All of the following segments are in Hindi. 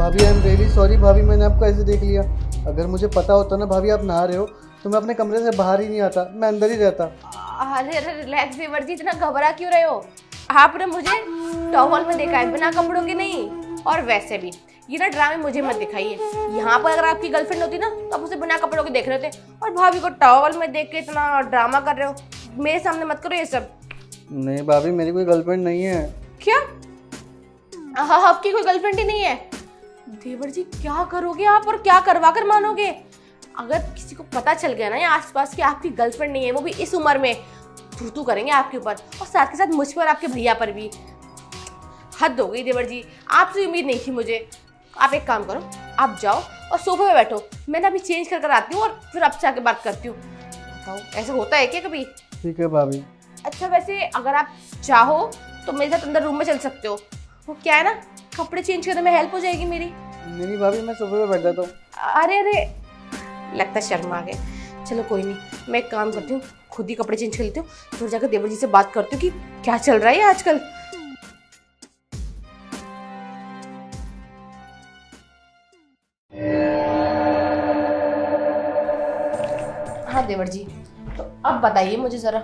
भाभी आई एम रियली सॉरी भाभी, मैंने आपको ऐसे देख लिया। अगर मुझे पता होता ना भाभी आप नहा रहे हो तो मैं अपने कमरे से बाहर ही नहीं आता, मैं अंदर ही रहता। अरे अरे रिलैक्स देवर जी, इतना घबरा क्यों रहे हो? आपने मुझे टॉवल में देखा है, बिना कपड़ों के नहीं। और वैसे भी ये ना ड्रामे मुझे मत दिखाइए। यहाँ पर अगर आपकी गर्लफ्रेंड होती ना तो आप उसे बिना कपड़ों के देख रहे थे, और भाभी को टॉवल में देख के इतना ड्रामा कर रहे हो। मेरे सामने मत करो ये सब। नहीं भाभी, मेरी कोई गर्लफ्रेंड नहीं है। क्या? हाँ, आपकी कोई गर्लफ्रेंड ही नहीं है? देवर जी क्या करोगे आप, और क्या करवा कर मानोगे? अगर किसी को पता चल गया ना या आसपास कि आपकी गर्लफ्रेंड नहीं है, वो भी इस उम्र में, तू करेंगे आपके ऊपर, और साथ के साथ मुझ पर, आपके भैया पर भी। हद हो गई देवर जी, आपसे उम्मीद नहीं थी मुझे। आप एक काम करो, आप जाओ और सोफे पे बैठो, मैं ना अभी चेंज कर आती हूँ और फिर आपसे आके बात करती हूँ। बताओ ऐसा होता है क्या कभी? ठीक है भाभी। अच्छा वैसे अगर आप चाहो तो मेरे साथ अंदर रूम में चल सकते हो। वो क्या है ना, कपड़े चेंज करने में हेल्प हो जाएगी मेरी। नहीं भाभी, मैं सोफे पे बैठ जाता हूँ। अरे अरे, लगता शर्म आ गए। चलो कोई नहीं, मैं एक काम करती हूँ, खुद ही कपड़े चेंज कर लेती हूँ, फिर जाकर देवर जी से बात करती हूँ कि क्या चल रहा है आजकल। हाँ देवर जी, तो अब बताइए मुझे जरा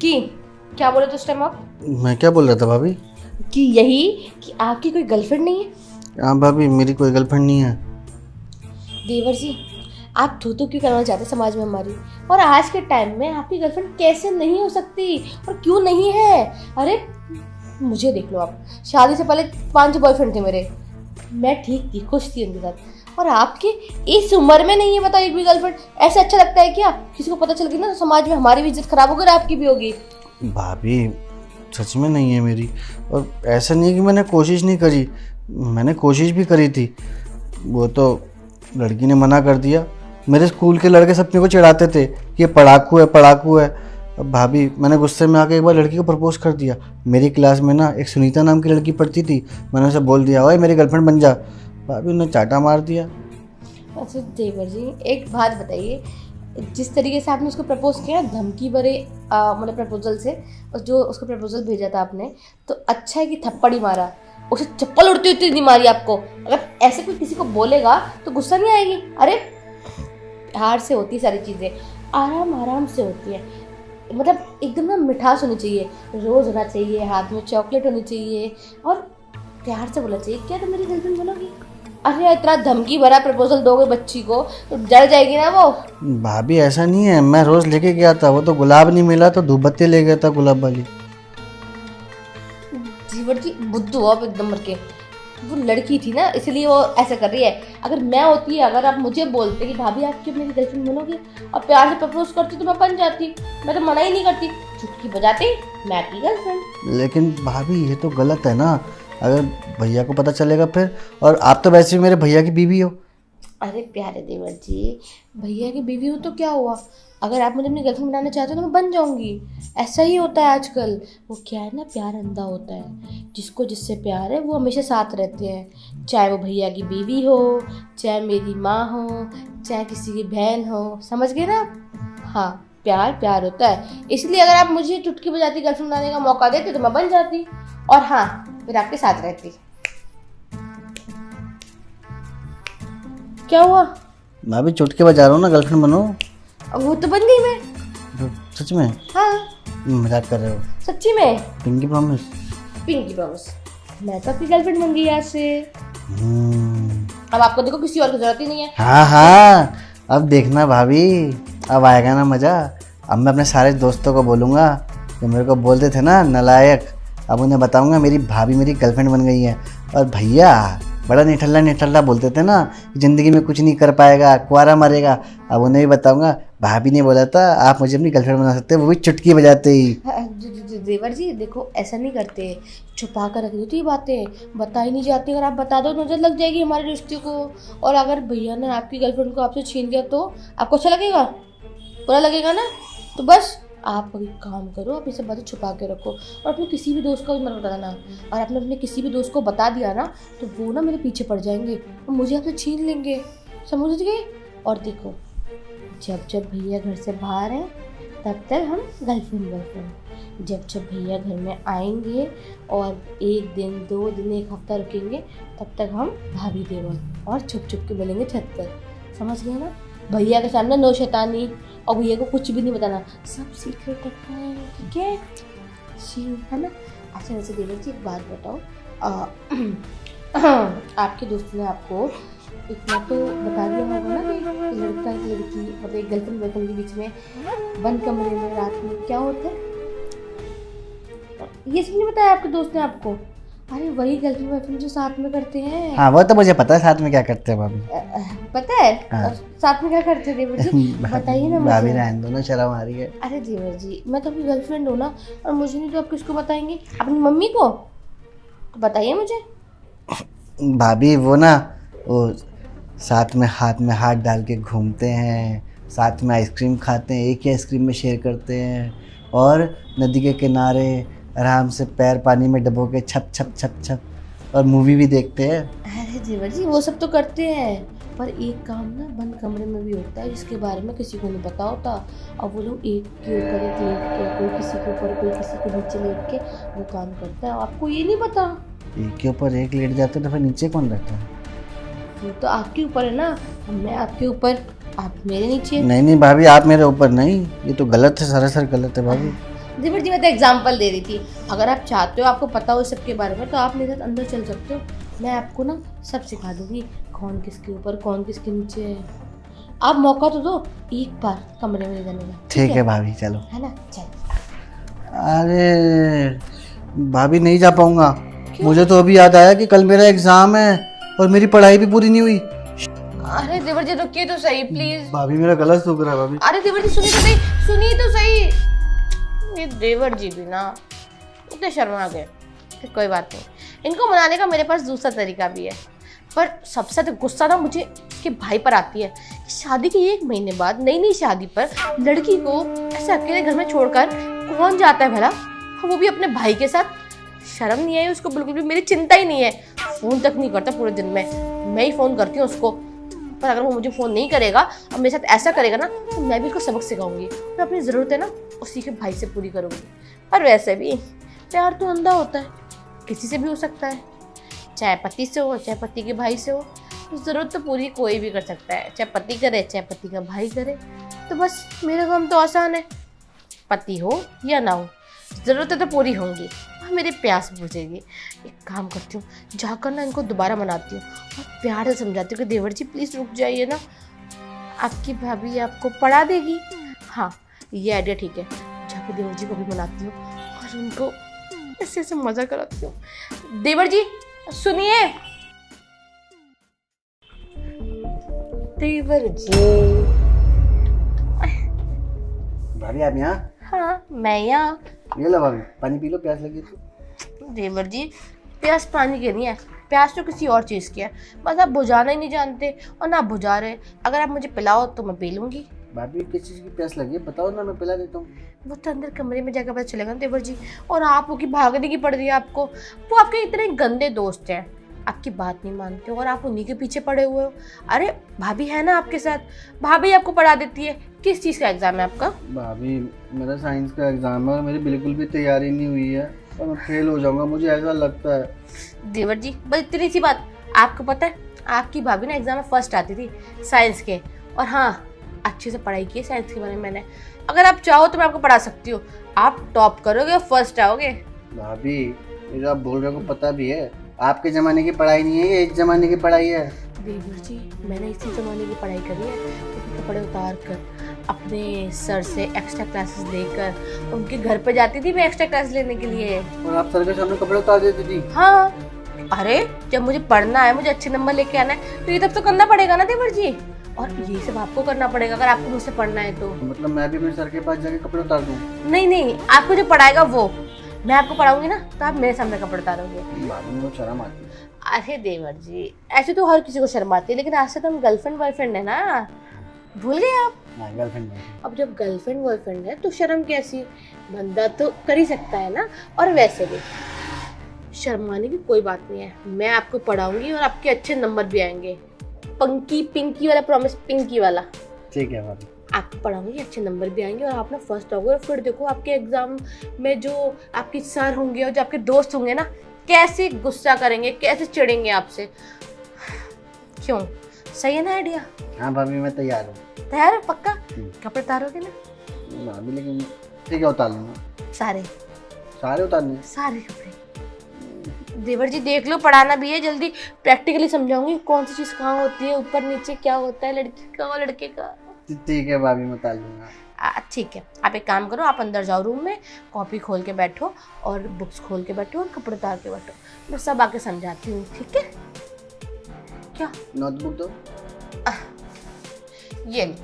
कि क्या बोले थे उस टाइम आप? मैं क्या बोल रहा था भाभी? कि यही कि आपकी कोई गर्लफ्रेंड नहीं है। हाँ भाभी, मेरी कोई गर्लफ्रेंड नहीं है। देवर जी आप थू क्यों करना चाहते समाज में हमारी? और आज के टाइम में आपकी गर्लफ्रेंड कैसे नहीं हो सकती, और क्यों नहीं है? अरे मुझे देख लो आप, शादी से पहले 5 बॉयफ्रेंड थे मेरे, मैं ठीक थी, खुश थी उनके साथ। और आपकी इस उम्र में नहीं है, बताओ एक भी गर्लफ्रेंड। ऐसे अच्छा लगता है क्या? किसी को पता चल गई ना तो समाज में हमारी भी इज्जत खराब होगी और आपकी भी होगी। भाभी सच में नहीं है मेरी, और ऐसा नहीं है कि मैंने कोशिश नहीं करी, मैंने कोशिश भी करी थी। वो तो लड़की ने मना कर दिया। मेरे स्कूल के लड़के सब मेरे को चिढ़ाते थे कि ये पढ़ाकू है पढ़ाकू है। अब भाभी मैंने गुस्से में आके एक बार लड़की को प्रपोज कर दिया। मेरी क्लास में ना एक सुनीता नाम की लड़की पढ़ती थी, मैंने उसे बोल दिया ओए मेरी गर्लफ्रेंड बन जा। भाभी उन्हें चाटा मार दिया। अच्छा देवर जी एक बात बताइए, जिस तरीके से आपने उसको प्रपोज किया, धमकी भरे मतलब प्रपोजल से, और जो उसको प्रपोजल भेजा था आपने, तो अच्छा है कि थप्पड़ ही मारा, उसे चप्पल उड़ती उड़ती नहीं मारी आपको। अगर ऐसे कोई किसी को बोलेगा तो गुस्सा नहीं आएगी? अरे प्यार से होती सारी चीज़ें, आराम आराम से होती है, मतलब एकदम ना मिठास होनी चाहिए, रोज़ होना चाहिए, हाथ में चॉकलेट होनी चाहिए, और प्यार से बोलना चाहिए क्या तुम मेरी गर्लफ्रेंड बनोगी? अरे इतना धमकी भरा प्रपोजल दोगे बच्ची को तो जल जाएगी ना वो। भाभी ऐसा नहीं है, मैं रोज़ लेके गया था, वो तो गुलाब नहीं मिला तो धूप बत्ती ले गया था गुलाब वाली। जीवर जी बुद्धू हो आप एकदम मर के। वो लड़की थी ना इसलिए वो ऐसा कर रही है। अगर मैं होती, अगर आप मुझे बोलते कि भाभी आप क्यों मेरी गर्लफ्रेंड बनोगी, और प्यार से प्रपोज करती तो मैं बन जाती, मैं तो मना ही नहीं करती, चुटकी बजाती मैं आपकी गर्लफ्रेंड। लेकिन भाभी ये तो गलत है ना, अगर भैया को पता चलेगा फिर, और आप तो वैसे भी मेरे भैया की बीवी हो। अरे प्यारे देवर जी, भैया की बीवी हो तो क्या हुआ? अगर आप मुझे अपनी गर्लफ्रेंड बनाना चाहते हो तो मैं बन जाऊंगी। ऐसा ही होता है आजकल। वो क्या है ना, प्यार अंधा होता है, जिसको जिससे प्यार है वो हमेशा साथ रहते हैं, चाहे वो भैया की बीवी हो, चाहे मेरी माँ हो, चाहे किसी की बहन हो, समझ गए ना? हाँ प्यार प्यार होता है, इसलिए अगर आप मुझे चुटकी बजाती गर्लफ्रेंड बनाने का मौका देते तो मैं बन जाती, और हाँ फिर आपके साथ रहती। क्या हुआ? मैं भी चुटकी बजा रहा हूँ ना, गर्लफ्रेंड बनो। वो तो बन गई मैं। सच में? हाँ मजाक कर रहे हो? सच्ची में। Pinky promise? पिंकी प्रॉमिस, मैं तो आपकी गर्लफ्रेंड बन गई आज से। अब आपको देखो किसी और की जरूरत ही नहीं है। हाँ हाँ, अब देखना भाभी, अब आएगा ना मजा। अब मैं अपने सारे दोस्तों को बोलूँगा जो मेरे को बोलते थे ना नालायक, अब उन्हें बताऊँगा मेरी भाभी मेरी गर्लफ्रेंड बन गई है। और भैया बड़ा निठल्ला निठल्ला बोलते थे ना, ज़िंदगी में कुछ नहीं कर पाएगा, कुआरा मरेगा, अब उन्हें भी बताऊँगा भाभी ने बोला था आप मुझे अपनी गर्लफ्रेंड बना सकते हैं, वो भी चुटकी बजाते ही। देवर जी देखो ऐसा नहीं करते, छुपा कर रख देती ये बातें, बताई नहीं जाती। अगर आप बता दो नजर लग जाएगी हमारे रिश्ते को, और अगर भैया ने आपकी गर्लफ्रेंड को आपसे छीन लिया तो आपको अच्छा लगेगा? बुरा लगेगा ना? तो बस आप अभी काम करो, आप ये सब बातें छुपा के रखो, और अपने किसी भी दोस्त को भी मत बताना। और आपने अपने किसी भी दोस्त को बता दिया ना तो वो ना मेरे पीछे पड़ जाएंगे और मुझे आपसे छीन लेंगे, समझ गए? और देखो जब जब भैया घर से बाहर हैं तब तक हम गर्लफ्रेंड, जब जब भैया घर में आएंगे और 1 दिन 2 दिन 1 हफ्ता रुकेंगे, तब तक हम भाभी देवर और छुप छुप के बोलेंगे छत पर। समझ गए ना? भैया के सामने नो शैतानी, और भैया को कुछ भी नहीं बताना, सब सीक्रेट रखना है, ठीक है? है ना? अच्छा वैसे देवर जी एक बात बताओ, आपके दोस्त ने आपको इतना तो बता दिया होगा ना कि लड़का एक लड़की मतलब एक गर्लफ्रेंड बॉयफ्रेंड के बीच में बंद कमरे में रात में क्या होता है, ये सब नहीं बताया आपके दोस्त ने आपको? अरे वही गर्लफ्रेंड बॉयफ्रेंड जो साथ में करते हैं। हाँ वो तो मुझे पता है साथ में क्या करते हैं भाभी। पता है? हाँ। साथ में क्या करते हैं देवर जी, बताइए ना भाभी मुझे। रहने दो ना, शर्म आ रही है। अरे देवर जी, मैं तो आपकी गर्लफ्रेंड हूँ ना, और मुझे नहीं तो आप किसको बताएंगे? अपनी मम्मी को? तो बताइए मुझे। भाभी वो ना, वो साथ में हाथ डाल के घूमते हैं, साथ में आइसक्रीम खाते हैं, एक ही आइसक्रीम में शेयर करते हैं, और नदी के किनारे आराम से पैर पानी में डबो के छप छप छप छप, और मूवी भी देखते हैं। अरे देवर जी वो सब तो करते हैं, पर एक काम ना बंद कमरे में भी होता है जिसके बारे में किसी को नहीं पता होता, और वो लोग एक के ऊपर एक लेट के, कोई किसी के ऊपर कोई किसी के नीचे लेट के वो काम करता है। आपको ये नहीं पता? एक के ऊपर एक लेट जाते तो फिर नीचे कौन रहता है? वो तो आपके ऊपर है ना, मैं आपके ऊपर, आप मेरे नीचे। नहीं भाभी, आप मेरे ऊपर नहीं, ये तो गलत है, सरासर गलत है भाभी। देवर जी मैं तो एग्जाम्पल दे रही थी, अगर आप चाहते हो आपको पता हो इस सब के बारे में तो आप मेरे साथ अंदर चल सकते हो, मैं आपको ना सब सिखा दूंगी कौन किसके ऊपर कौन किसके नीचे है। आप मौका तो दो एक बार कमरे में ले जाने का। ठीक है भाभी, चलो। है ना? चल। अरे भाभी नहीं जा पाऊंगा, मुझे तो अभी याद आया कि कल मेरा एग्जाम है और मेरी पढ़ाई भी पूरी नहीं हुई। अरे देवर जी रुकिए तो सही प्लीज। भाभी मेरा गला सूख रहा है भाभी। अरे देवर जी सुनिए तो सही, सुनिए तो सही। ये देवर जी भी ना इतने शर्मा गए। फिर कोई बात नहीं, इनको मनाने का मेरे पास दूसरा तरीका भी है, पर सबसे तो गुस्सा ना मुझे इसके भाई पर आती है कि शादी के 1 महीने बाद नई शादी पर लड़की को ऐसे अकेले घर में छोड़कर कौन जाता है भला, वो भी अपने भाई के साथ। शर्म नहीं है उसको बिल्कुल भी, मेरी चिंता ही नहीं है, फ़ोन तक नहीं करता पूरे दिन में, मैं ही फ़ोन करती हूँ उसको। पर अगर वो मुझे फ़ोन नहीं करेगा और मेरे साथ ऐसा करेगा ना तो मैं भी उसको सबक सिखाऊंगी, मैं अपनी ज़रूरत है ना उसी के भाई से पूरी करूँगी। पर वैसे भी प्यार तो अंधा होता है, किसी से भी हो सकता है, चाहे पति से हो चाहे पति के भाई से हो, ज़रूरत तो पूरी कोई भी कर सकता है, चाहे पति करे चाहे पति का भाई करे। तो बस मेरा काम तो आसान है, पति हो या ना हो ज़रूरतें तो पूरी होंगी और मेरी प्यास बुझेगी। एक काम करती हूँ, जाकर ना इनको दोबारा मनाती हूँ और प्यार से समझाती हूँ कि देवर जी प्लीज़ रुक जाइए ना, आपकी भाभी आपको पढ़ा देगी। हाँ ये आइडिया ठीक है, जाकर देवर जी को भी मनाती हूँ और उनको ऐसे ऐसे मज़ा कराती हूँ। देवर जी सुनिए। देवर जी। भाभी आप यहाँ? हाँ मैं यहाँ। ये लो भाभी, पानी पी लो, प्यास लगी तो। देवर जी प्यास पानी की नहीं है, प्यास तो किसी और चीज़ की है, बस आप बुझाना ही नहीं जानते और ना बुझा रहे। अगर आप मुझे पिलाओ तो मैं पी लूँगी। भाभी किस चीज़ की प्यास लगी है बताओ ना, मैं पिला देता हूँ। वो तो अंदर कमरे में जाकर पता चलेगा ना देवर जी, और आप वो की भागने की पड़ रही है आपको। वो आपके इतने गंदे दोस्त हैं, आपकी बात नहीं मानते हो और आप उन्हीं के पीछे पड़े हुए हो। अरे भाभी है ना आपके साथ, भाभी आपको पढ़ा देती है। किस चीज़ का एग्ज़ाम है आपका? भाभी मेरा साइंस का एग्ज़ाम है और मेरी बिल्कुल भी तैयारी नहीं हुई है और मैं फेल हो जाऊंगा, मुझे ऐसा लगता है। देवर जी बस इतनी सी बात, आपको पता है आपकी भाभी ना एग्ज़ाम में फर्स्ट आती थी साइंस के, और हाँ अच्छे से पढ़ाई की है साइंस के बारे में मैंने। अगर आप चाहो तो मैं आपको पढ़ा सकती हूँ, आप टॉप करोगे और फर्स्ट आओगे। भाभी ये जो आप बोल रहे हो को पता भी है, आपके ज़माने की पढ़ाई नहीं है, ये इस ज़माने की पढ़ाई है। देवर जी मैंने इसी ज़माने की पढ़ाई करी है, कपड़े उतार कर अपने सर से एक्स्ट्रा क्लासेस लेकर उनके घर पे जाती थी मैं एक्स्ट्रा क्लास लेने के लिए। और आप सर के सामने कपड़े उतार देती थी? हाँ, अरे जब मुझे पढ़ना है, मुझे अच्छे नंबर लेके आना है तो ये तब तो करना पड़ेगा ना देवर जी, और ये सब आपको करना पड़ेगा अगर आपको मुझसे पढ़ना है तो। मतलब मैं भी अपने सर के पास जाके कपड़े उतार दूँ? नहीं नहीं, आपको जो पढ़ाएगा वो, मैं आपको पढ़ाऊंगी ना तो आप मेरे सामने कपड़े उतारोगे। मुझे शर्म आती है। अरे देवर जी ऐसे तो हर किसी को शर्म आती है, लेकिन आज से तो हम गर्लफ्रेंड बॉयफ्रेंड है ना, भूल गए आप? हाँ गर्लफ्रेंड। अब जब गर्लफ्रेंड बॉयफ्रेंड है तो शर्म कैसी, बंदा तो कर ही सकता है ना। और वैसे भी शर्माने की कोई बात नहीं है, मैं आपको पढ़ाऊंगी और आपके अच्छे नंबर भी आएंगे। पंकी पिंकी वाला प्रॉमिस, पिंकी वाला। ठीक है भाभी। आपको पढ़ाऊंगी, अच्छे नंबर भी आएंगे और आप ना फर्स्ट आओगे। और फिर देखो आपके एग्जाम में जो आपके सर होंगे और जो आपके दोस्त होंगे ना, कैसे गुस्सा करेंगे, कैसे चिढ़ेंगे आपसे। क्यों, सही है ना आइडिया? हाँ भाभी मैं तैयार हूँ। तैयार हो पक्का? कपड़े उतारोगे ना? भाभी लेकिन ठीक है उतार लूँगा। सारे सारे उतारने? सारे कपड़े। देवर जी देख लो, पढ़ाना भी है, जल्दी प्रैक्टिकली समझाऊंगी कौन सी चीज़ कहाँ होती है, ऊपर नीचे क्या होता है लड़की का और लड़के का। ठीक है भाभी मैं उतार लूँगा। ठीक है, आप एक काम करो, आप अंदर जाओ रूम में, कॉपी खोल के बैठो और बुक्स खोल के बैठो और कपड़े उतार के बैठो, मैं सब आके समझाती हूँ, ठीक है? क्या? नोटबुक दो। ये लो।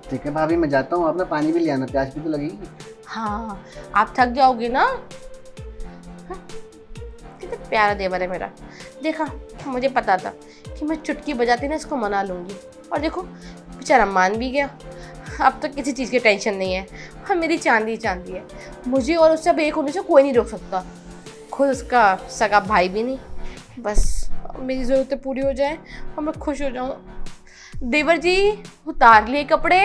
ठीक है भाभी मैं जाता हूँ, आप ना पानी भी ले आना, प्यास भी तो लगेगी। हाँ, आप थक जाओगे ना। हाँ? कितना प्यारा देवर है मेरा। देखा, मुझे पता था कि मैं चुटकी बजाती ना इसको मना लूँगी, और देखो बेचारा मान भी गया। अब तो किसी चीज़ की टेंशन नहीं है। हाँ, मेरी चांदी चांदी है, मुझे और उससे अब एक होने से कोई नहीं रोक सकता, खुद उसका सगा भाई भी नहीं। बस मेरी ज़रूरतें पूरी हो जाए और मैं खुश हो जाऊँ। देवर जी उतार लिए कपड़े?